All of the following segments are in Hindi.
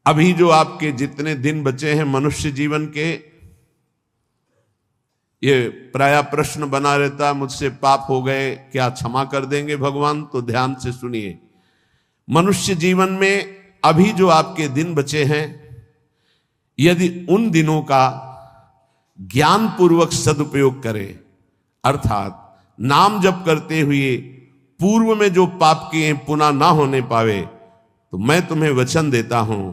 अभी जो आपके जितने दिन बचे हैं मनुष्य जीवन के, ये प्राय प्रश्न बना रहता है, मुझसे पाप हो गए, क्या क्षमा कर देंगे भगवान? तो ध्यान से सुनिए, मनुष्य जीवन में अभी जो आपके दिन बचे हैं, यदि उन दिनों का ज्ञान पूर्वक सदुपयोग करें, अर्थात नाम जप करते हुए पूर्व में जो पाप किए पुनः ना होने पावे, तो मैं तुम्हें वचन देता हूं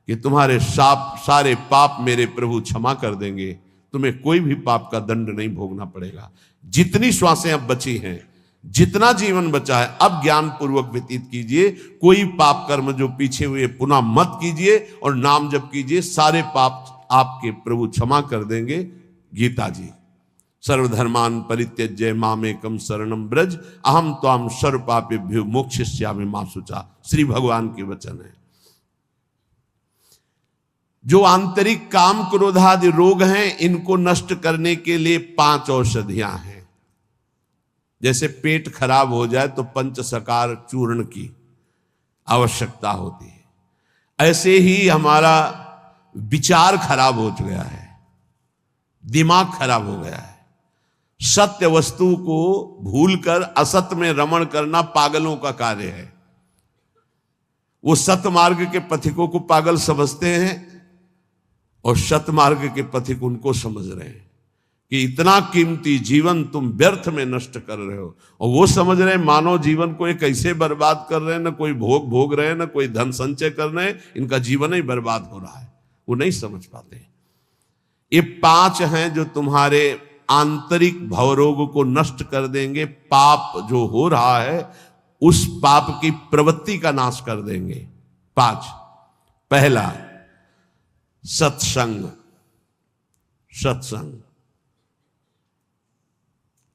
कि तुम्हारे सारे पाप मेरे प्रभु क्षमा कर देंगे। तुम्हें कोई भी पाप का दंड नहीं भोगना पड़ेगा। जितनी श्वासें अब बची हैं, जितना जीवन बचा है, अब ज्ञान पूर्वक व्यतीत कीजिए। कोई पाप कर्म जो पीछे हुए पुनः मत कीजिए और नाम जप कीजिए, सारे पाप आपके प्रभु क्षमा कर देंगे। गीता जी, सर्वधर्मान परित्यज्य मामेकम शरणम ब्रज अहम त्वाम सर्व पापेभ्यो मोक्षयिष्यामि मा शुचा। श्री भगवान के वचन है। जो आंतरिक काम क्रोधादि रोग हैं, इनको नष्ट करने के लिए 5 औषधियां हैं। जैसे पेट खराब हो जाए तो पंचसकार चूर्ण की आवश्यकता होती है, ऐसे ही हमारा विचार खराब हो गया है, दिमाग खराब हो गया है। सत्य वस्तु को भूलकर असत्य में रमण करना पागलों का कार्य है। वो सत्य मार्ग के पथिकों को पागल समझते हैं और सत्य मार्ग के पथिक उनको समझ रहे हैं कि इतना कीमती जीवन तुम व्यर्थ में नष्ट कर रहे हो। और वो समझ रहे हैं मानव जीवन को ये कैसे बर्बाद कर रहे हैं, ना कोई भोग भोग रहे हैं, ना कोई धन संचय कर रहे हैं, इनका जीवन ही बर्बाद हो रहा है। वो नहीं समझ पाते। ये 5 हैं जो तुम्हारे आंतरिक भवरोग को नष्ट कर देंगे। पाप जो हो रहा है उस पाप की प्रवृत्ति का नाश कर देंगे। 5, पहला सत्संग। सत्संग,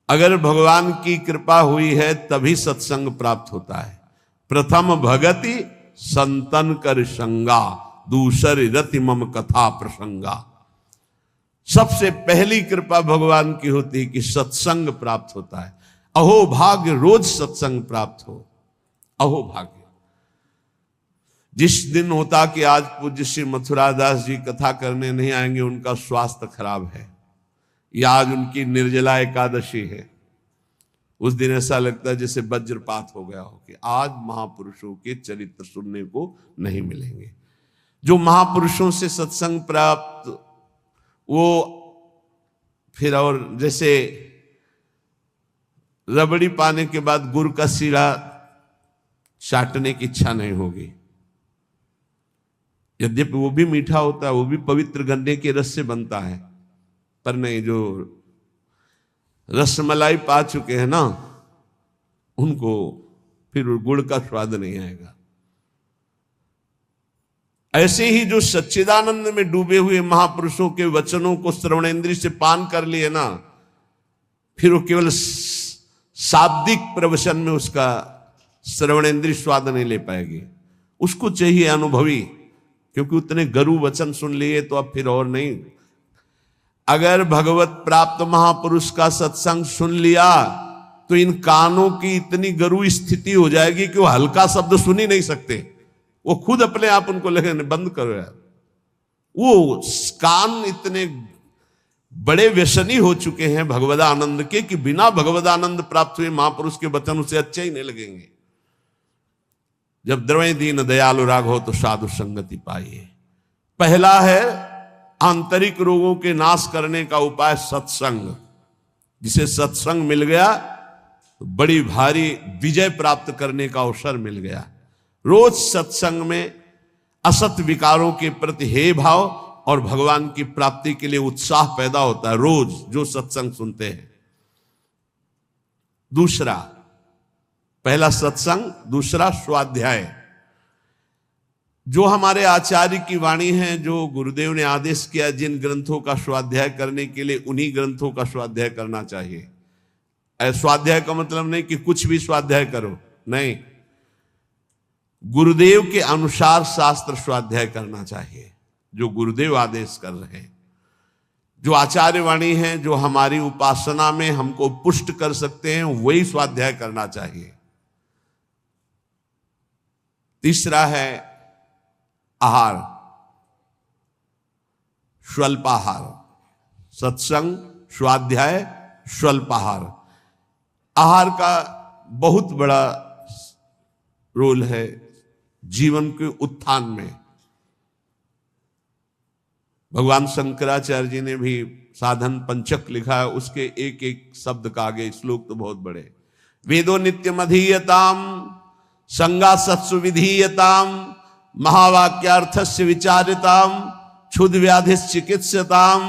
अगर भगवान की कृपा हुई है तभी सत्संग प्राप्त होता है। प्रथम भगति संतन कर संगा, दूसरी रति मम कथा प्रसंगा। सबसे पहली कृपा भगवान की होती है कि सत्संग प्राप्त होता है। अहो भाग्य रोज सत्संग प्राप्त हो, अहो भाग्य। जिस दिन होता कि आज पूज्य श्री मथुरादास जी कथा करने नहीं आएंगे, उनका स्वास्थ्य खराब है, या आज उनकी निर्जला एकादशी है, उस दिन ऐसा लगता है जैसे वज्रपात हो गया हो कि आज महापुरुषों के चरित्र सुनने को नहीं मिलेंगे। जो महापुरुषों से सत्संग प्राप्त, वो फिर और जैसे रबड़ी पाने के बाद गुड़ का सीरा चाटने की इच्छा नहीं होगी। यद्यपि वो भी मीठा होता है, वो भी पवित्र गन्ने के रस से बनता है, पर नहीं, जो रसमलाई पा चुके हैं ना, उनको फिर गुड़ का स्वाद नहीं आएगा। ऐसे ही जो सच्चिदानंद में डूबे हुए महापुरुषों के वचनों को श्रवणेंद्रिय से पान कर लिए ना, फिर वो केवल शाब्दिक प्रवचन में उसका श्रवणेंद्रिय स्वाद नहीं ले पाएगी। उसको चाहिए अनुभवी, क्योंकि उतने गरु वचन सुन लिए तो अब फिर और नहीं। अगर भगवत प्राप्त महापुरुष का सत्संग सुन लिया तो इन कानों की इतनी गरु स्थिति हो जाएगी कि वो हल्का शब्द सुन ही नहीं सकते। वो खुद अपने आप उनको लगेंगे बंद करो यार। वो कान इतने बड़े व्यसनी हो चुके हैं भगवदानंद के कि बिना भगवदानंद प्राप्त हुए महापुरुष के वचन उसे अच्छे ही नहीं लगेंगे। जब द्रवय दीन दयालु राग हो तो साधु संगति पाइए। पहला है आंतरिक रोगों के नाश करने का उपाय सत्संग। जिसे सत्संग मिल गया तो बड़ी भारी विजय प्राप्त करने का अवसर मिल गया। रोज सत्संग में असत विकारों के प्रति हे भाव और भगवान की प्राप्ति के लिए उत्साह पैदा होता है रोज जो सत्संग सुनते हैं। दूसरा, पहला सत्संग, दूसरा स्वाध्याय। जो हमारे आचार्य की वाणी है, जो गुरुदेव ने आदेश किया जिन ग्रंथों का स्वाध्याय करने के लिए, उन्हीं ग्रंथों का स्वाध्याय करना चाहिए। स्वाध्याय का मतलब नहीं कि कुछ भी स्वाध्याय करो, नहीं, गुरुदेव के अनुसार शास्त्र स्वाध्याय करना चाहिए, जो गुरुदेव आदेश कर रहे हैं। जो आचार्य वाणी है, जो हमारी उपासना में हमको पुष्ट कर सकते हैं, वही स्वाध्याय करना चाहिए। तीसरा है आहार, स्वल्पाहार, सत्संग, स्वाध्याय, स्वल्पाहार। आहार का बहुत बड़ा रोल है जीवन के उत्थान में। भगवान शंकराचार्य जी ने भी साधन पंचक लिखा है, उसके एक एक शब्द का आगे श्लोक तो बहुत बड़े। वेदो नित्यम अधीयताम संगा सत्सु विधीयताम महावाक्यार्थस्य विचारिताम क्षुद्र व्याधि चिकित्सताम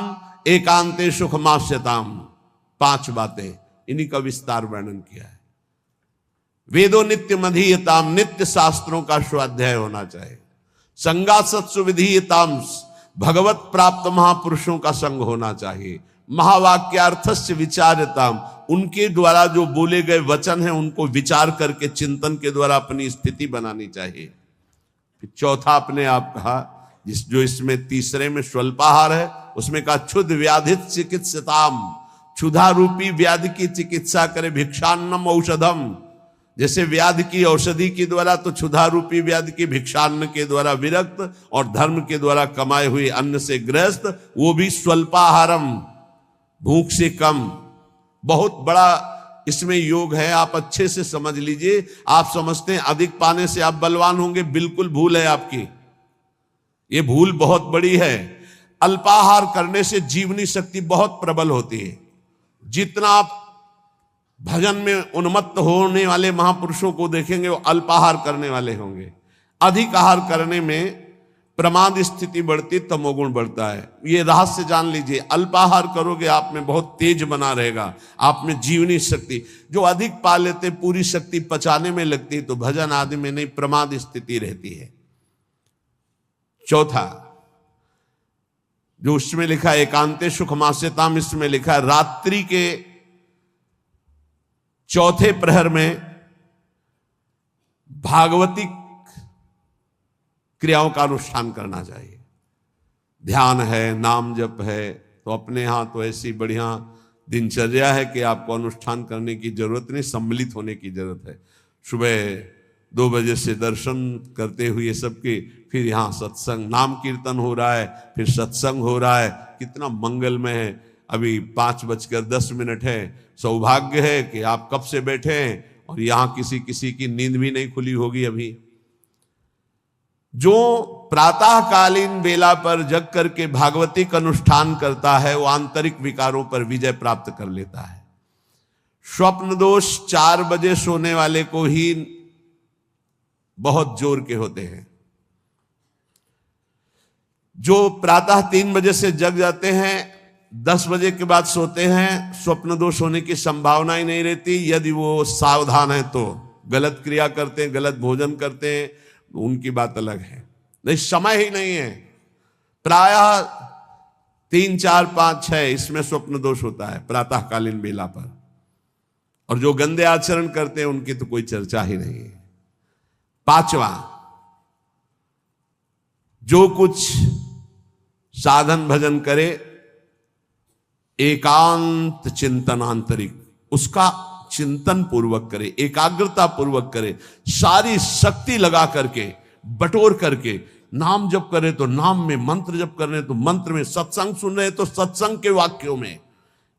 एकांते सुखमास्यताम। 5 बातें, इन्हीं का विस्तार वर्णन किया है। वेदो नित्य मधीयताम, नित्य शास्त्रों का स्वाध्याय होना चाहिए। संगा सत्सु विधीयताम, भगवत प्राप्त महापुरुषों का संग होना चाहिए। महावाक्यार्थस्य विचारताम, उनके द्वारा जो बोले गए वचन हैं उनको विचार करके चिंतन के द्वारा अपनी स्थिति बनानी चाहिए। फिर चौथा आपने आप कहा, जो इसमें तीसरे में स्वल्पाहार है, उसमें कहा क्षुद्र व्याधि चिकित्सताम, क्षुधा रूपी व्याधि की चिकित्सा करे। भिक्षान्नम औषधम, जैसे व्याधि की औषधि के द्वारा, तो क्षुधा रूपी व्याधि की भिक्षान्न के द्वारा विरक्त और धर्म के द्वारा कमाए हुए अन्न से ग्रस्त, वो भी स्वल्पाहारम, भूख से कम। बहुत बड़ा इसमें योग है, आप अच्छे से समझ लीजिए। आप समझते हैं अधिक पाने से आप बलवान होंगे, बिल्कुल भूल है आपकी, ये भूल बहुत बड़ी है। अल्पाहार करने से जीवनी शक्ति बहुत प्रबल होती है। जितना आप भजन में उन्मत्त होने वाले महापुरुषों को देखेंगे, वो अल्पाहार करने वाले होंगे। अधिक आहार करने में प्रमाद स्थिति बढ़ती, तमोगुण बढ़ता है। ये रहस्य जान लीजिए। अल्पाहार करोगे आप में बहुत तेज बना रहेगा, आप में जीवनी शक्ति। जो अधिक पा लेते पूरी शक्ति पचाने में लगती, तो भजन आदि में नहीं, प्रमाद स्थिति रहती है। चौथा जो उसमें लिखा है एकांते सुखमास्यताम, इसमें लिखा है रात्रि के चौथे प्रहर में भागवतिक क्रियाओं का अनुष्ठान करना चाहिए। ध्यान है, नाम जप है, तो अपने यहां तो ऐसी बढ़िया दिनचर्या है कि आपको अनुष्ठान करने की जरूरत नहीं, सम्मिलित होने की जरूरत है। सुबह 2 बजे से दर्शन करते हुए सबके, फिर यहाँ सत्संग, नाम कीर्तन हो रहा है, फिर सत्संग हो रहा है, कितना मंगलमय है। अभी 5:10 है। सौभाग्य है कि आप कब से बैठे हैं और यहां किसी की नींद भी नहीं खुली होगी अभी। जो प्रातःकालीन बेला पर जग करके भागवतिक अनुष्ठान करता है, वो आंतरिक विकारों पर विजय प्राप्त कर लेता है। स्वप्न दोष 4 बजे सोने वाले को ही बहुत जोर के होते हैं। जो प्रातः 3 बजे से जग जाते हैं, 10 बजे के बाद सोते हैं, स्वप्न दोष होने की संभावना ही नहीं रहती। यदि वो सावधान है तो गलत क्रिया करते हैं, गलत भोजन करते हैं, उनकी बात अलग है। नहीं, समय ही नहीं है। प्रायः 3, 4, 5, 6 इसमें स्वप्न दोष होता है प्रातःकालीन बेला पर। और जो गंदे आचरण करते हैं उनकी तो कोई चर्चा ही नहीं है। 5वां, जो कुछ साधन भजन करे, एकांत चिंतन आंतरिक, उसका चिंतन पूर्वक करे, एकाग्रता पूर्वक करे, सारी शक्ति लगा करके, बटोर करके। नाम जप करे तो नाम में, मंत्र जप कर रहे तो मंत्र में, सत्संग सुन रहे तो सत्संग के वाक्यों में।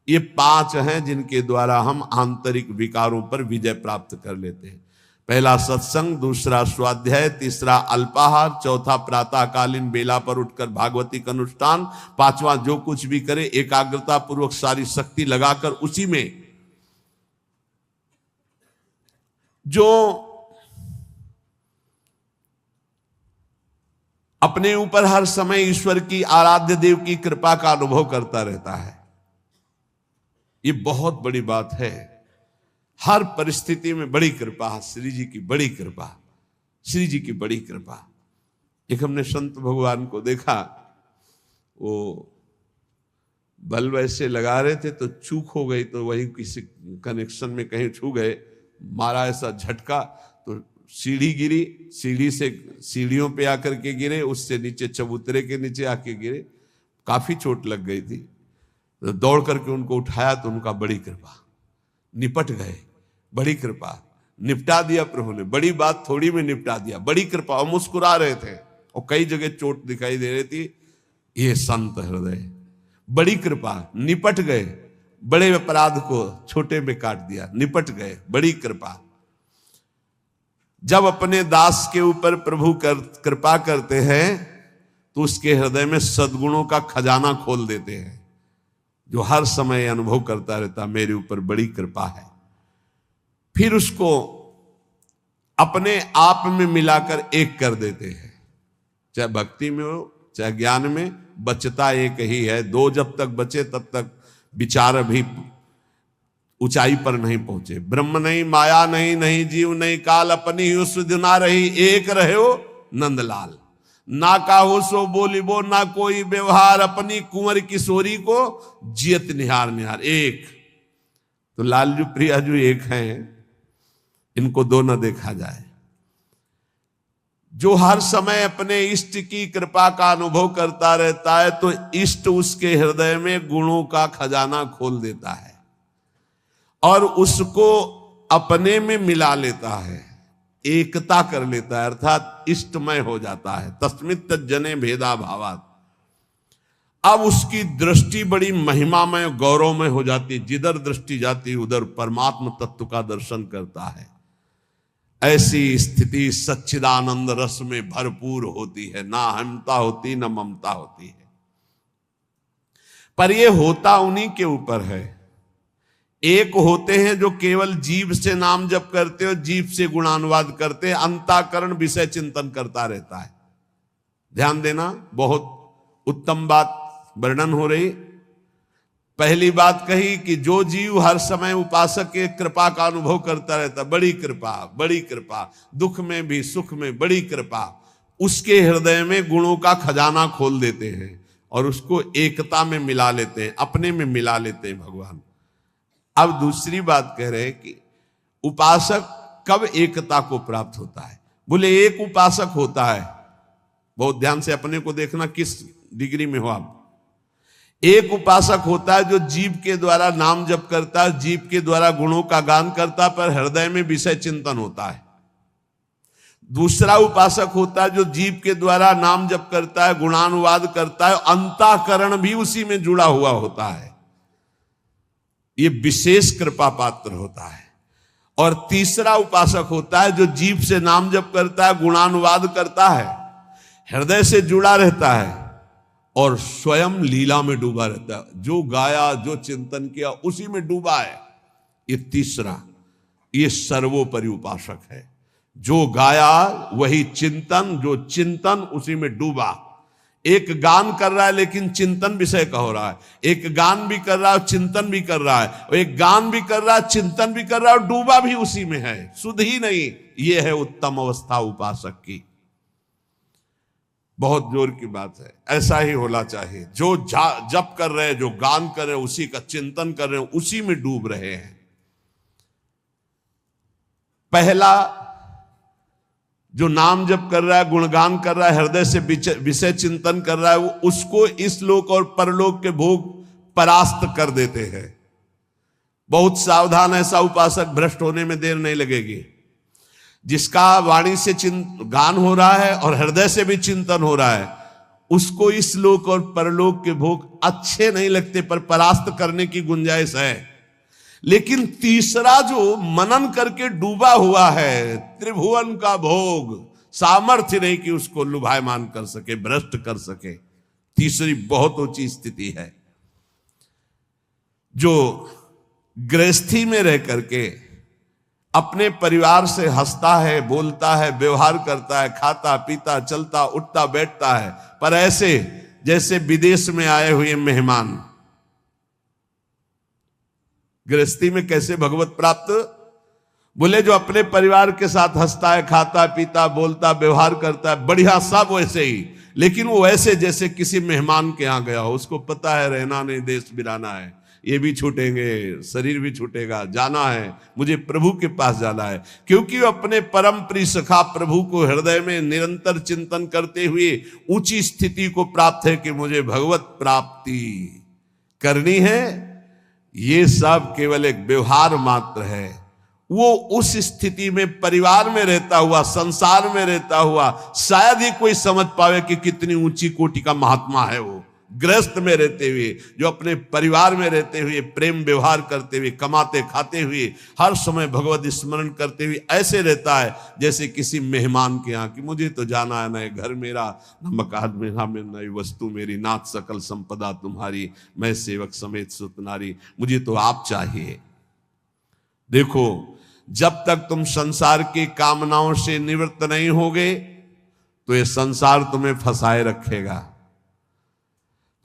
ये 5 हैं जिनके द्वारा हम आंतरिक विकारों पर विजय प्राप्त कर लेते हैं। पहला सत्संग, दूसरा स्वाध्याय, तीसरा अल्पाहार, चौथा प्रातःकालीन बेला पर उठकर भागवतिक अनुष्ठान, 5वां जो कुछ भी करे एकाग्रता पूर्वक सारी शक्ति लगाकर उसी में। जो अपने ऊपर हर समय ईश्वर की, आराध्य देव की कृपा का अनुभव करता रहता है, ये बहुत बड़ी बात है। हर परिस्थिति में बड़ी कृपा, श्री जी की बड़ी कृपा, श्री जी की बड़ी कृपा। एक हमने संत भगवान को देखा, वो बल्ब ऐसे लगा रहे थे तो चूक हो गई, तो वही किसी कनेक्शन में कहीं छू गए, मारा ऐसा झटका तो सीढ़ी गिरी, सीढ़ी से सीढ़ियों पे आकर के गिरे, उससे नीचे चबूतरे के नीचे आके गिरे, काफी चोट लग गई थी। तो दौड़ करके उनको उठाया तो उनका बड़ी कृपा, निपट गए, बड़ी कृपा, निपटा दिया प्रभु ने। बड़ी बात थोड़ी में निपटा दिया, बड़ी कृपा। और मुस्कुरा रहे थे, और कई जगह चोट दिखाई दे रही थी। ये संत हृदय, बड़ी कृपा, निपट गए, बड़े अपराध को छोटे में काट दिया, निपट गए, बड़ी कृपा। जब अपने दास के ऊपर प्रभु कृपा करते हैं तो उसके हृदय में सद्गुणों का खजाना खोल देते हैं, जो हर समय अनुभव करता रहता मेरे ऊपर बड़ी कृपा है। फिर उसको अपने आप में मिलाकर एक कर देते हैं, चाहे भक्ति में हो चाहे ज्ञान में, बचता एक ही है। दो जब तक बचे तब तक विचार अभी ऊंचाई पर नहीं पहुंचे। ब्रह्म नहीं, माया नहीं, नहीं जीव नहीं काल, अपनी ही सुध ना रही, एक रहे हो नंदलाल। ना काहो सो बोलिबो ना कोई व्यवहार, अपनी कुंवर किशोरी को जियत निहार निहार। एक तो लालजू प्रियाजू एक हैं, इनको दो न देखा जाए। जो हर समय अपने इष्ट की कृपा का अनुभव करता रहता है तो इष्ट उसके हृदय में गुणों का खजाना खोल देता है और उसको अपने में मिला लेता है, एकता कर लेता है, अर्थात इष्टमय हो जाता है। तस्मित् तज्जने भेदा भावात्। अब उसकी दृष्टि बड़ी महिमामय गौरवमय हो जाती, जिधर दृष्टि जाती उधर परमात्म तत्व का दर्शन करता है। ऐसी स्थिति सच्चिदानंद रस में भरपूर होती है, ना अहंता होती न ममता होती है। पर यह होता उन्हीं के ऊपर है। एक होते हैं जो केवल जीभ से नाम जप करते हो, जीभ से गुणानुवाद करते, अंतःकरण विषय चिंतन करता रहता है। ध्यान देना, बहुत उत्तम बात वर्णन हो रही। पहली बात कही कि जो जीव हर समय उपासक के कृपा का अनुभव करता रहता, बड़ी कृपा, बड़ी कृपा, दुख में भी सुख में बड़ी कृपा, उसके हृदय में गुणों का खजाना खोल देते हैं और उसको एकता में मिला लेते हैं, अपने में मिला लेते हैं भगवान। अब दूसरी बात कह रहे हैं कि उपासक कब एकता को प्राप्त होता है। बोले एक उपासक होता है, बहुत ध्यान से अपने को देखना किस डिग्री में हो आप। एक उपासक होता है जो जीव के द्वारा नाम जप करता है, जीव के द्वारा गुणों का गान करता है, पर हृदय में विषय चिंतन होता है। दूसरा उपासक होता है जो जीव के द्वारा नाम जप करता है, गुणानुवाद करता है, अंतःकरण भी उसी में जुड़ा हुआ होता है, ये विशेष कृपा पात्र होता है। और तीसरा उपासक होता है जो जीव से नाम जप करता है, गुणानुवाद करता है, हृदय से जुड़ा रहता है और स्वयं लीला में डूबा रहता है। जो गाया, जो चिंतन किया, उसी में डूबा है। ये तीसरा, ये सर्वोपरि उपासक है। जो गाया वही चिंतन, जो चिंतन उसी में डूबा। एक गान कर रहा है लेकिन चिंतन विषय का हो रहा है, एक गान भी कर रहा है चिंतन भी कर रहा है, और एक गान भी कर रहा है चिंतन भी कर रहा है और डूबा भी उसी में है, सुध ही नहीं। ये है उत्तम अवस्था उपासक की। बहुत जोर की बात है, ऐसा ही होना चाहिए। जो जप कर रहे हैं, जो गान कर रहे हैं, उसी का चिंतन कर रहे हैं, उसी में डूब रहे हैं। पहला जो नाम जप कर रहा है, गुणगान कर रहा है, हृदय से विषय चिंतन कर रहा है, वो उसको इस लोक और परलोक के भोग परास्त कर देते हैं। बहुत सावधान, ऐसा उपासक भ्रष्ट होने में देर नहीं लगेगी। जिसका वाणी से गान हो रहा है और हृदय से भी चिंतन हो रहा है, उसको इस लोक और परलोक के भोग अच्छे नहीं लगते, पर परास्त करने की गुंजाइश है। लेकिन तीसरा जो मनन करके डूबा हुआ है, त्रिभुवन का भोग, सामर्थ्य नहीं कि उसको लुभायमान कर सके, भ्रष्ट कर सके। तीसरी बहुत ऊंची स्थिति है। जो गृहस्थी में रह करके अपने परिवार से हंसता है, बोलता है, व्यवहार करता है, खाता पीता चलता उठता बैठता है, पर ऐसे जैसे विदेश में आए हुए मेहमान। गृहस्थी में कैसे भगवत प्राप्त? बोले जो अपने परिवार के साथ हंसता है, खाता पीता बोलता व्यवहार करता है, बढ़िया, सब वैसे ही, लेकिन वो ऐसे जैसे किसी मेहमान के यहां गया हो। उसको पता है रहना नहीं, देश बिराना है, ये भी छूटेंगे, शरीर भी छूटेगा, जाना है, मुझे प्रभु के पास जाना है। क्योंकि वो अपने परम प्रिय सखा प्रभु को हृदय में निरंतर चिंतन करते हुए ऊंची स्थिति को प्राप्त है कि मुझे भगवत प्राप्ति करनी है। ये सब केवल एक व्यवहार मात्र है। वो उस स्थिति में परिवार में रहता हुआ, संसार में रहता हुआ शायद ही कोई समझ पावे कि कितनी ऊंची कोटि का महात्मा है वो। गृहस्थ में रहते हुए, जो अपने परिवार में रहते हुए प्रेम व्यवहार करते हुए, कमाते खाते हुए, हर समय भगवत स्मरण करते हुए ऐसे रहता है जैसे किसी मेहमान के यहाँ कि मुझे तो जाना है, न घर मेरा, न मकान मेरा, न वस्तु मेरी, नाथ सकल संपदा तुम्हारी, मैं सेवक समेत सुत नारी, मुझे तो आप चाहिए। देखो, जब तक तुम संसार की कामनाओं से निवृत्त नहीं होगे तो ये संसार तुम्हें फंसाए रखेगा।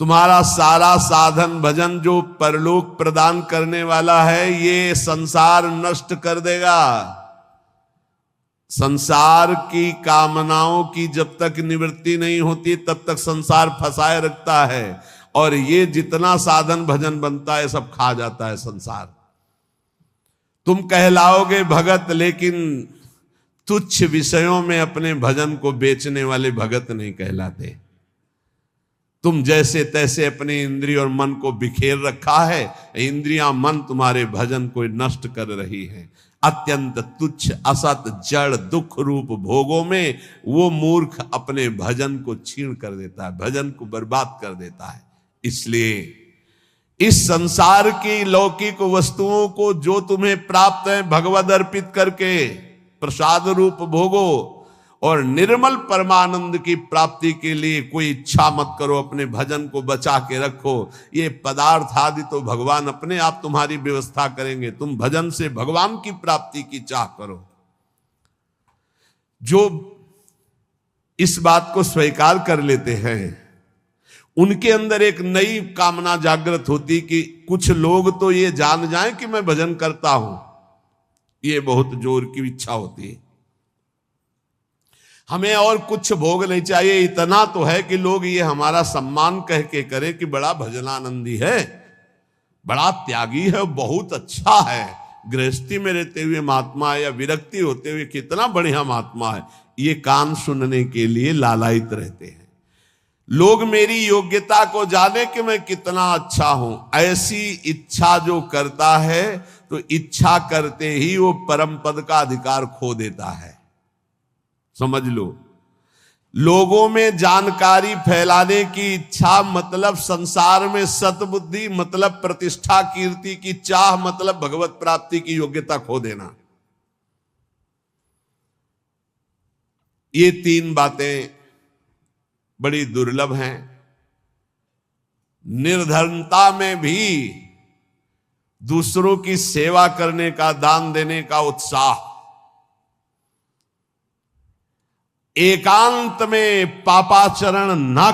तुम्हारा सारा साधन भजन जो परलोक प्रदान करने वाला है, ये संसार नष्ट कर देगा। संसार की कामनाओं की जब तक निवृत्ति नहीं होती तब तक संसार फंसाए रखता है, और ये जितना साधन भजन बनता है सब खा जाता है संसार। तुम कहलाओगे भगत, लेकिन तुच्छ विषयों में अपने भजन को बेचने वाले भगत नहीं कहलाते। तुम जैसे तैसे अपने इंद्रिय और मन को बिखेर रखा है, इंद्रियां मन तुम्हारे भजन को नष्ट कर रही है। अत्यंत तुच्छ असत जड़ दुख रूप भोगों में वो मूर्ख अपने भजन को छीन कर देता है, भजन को बर्बाद कर देता है। इसलिए इस संसार की लौकिक वस्तुओं को जो तुम्हें प्राप्त है भगवद अर्पित करके प्रसाद रूप भोगो, और निर्मल परमानंद की प्राप्ति के लिए कोई इच्छा मत करो, अपने भजन को बचा के रखो। ये पदार्थ आदि तो भगवान अपने आप तुम्हारी व्यवस्था करेंगे, तुम भजन से भगवान की प्राप्ति की चाह करो। जो इस बात को स्वीकार कर लेते हैं उनके अंदर एक नई कामना जागृत होती कि कुछ लोग तो ये जान जाएं कि मैं भजन करता हूं, ये बहुत जोर की इच्छा होती है। हमें और कुछ भोग नहीं चाहिए, इतना तो है कि लोग ये हमारा सम्मान कह के करें कि बड़ा भजनानंदी है, बड़ा त्यागी है, बहुत अच्छा है, गृहस्थी में रहते हुए महात्मा है या विरक्ति होते हुए कितना बढ़िया महात्मा है। ये कान सुनने के लिए लालायित रहते हैं। लोग मेरी योग्यता को जाने कि मैं कितना अच्छा हूं, ऐसी इच्छा जो करता है तो इच्छा करते ही वो परम पद का अधिकार खो देता है। समझ लो, लोगों में जानकारी फैलाने की इच्छा मतलब संसार में सतबुद्धि, मतलब प्रतिष्ठा कीर्ति की चाह, मतलब भगवत प्राप्ति की योग्यता खो देना। ये तीन बातें बड़ी दुर्लभ हैं। निर्धनता में भी दूसरों की सेवा करने का, दान देने का उत्साह, एकांत में पापाचरण न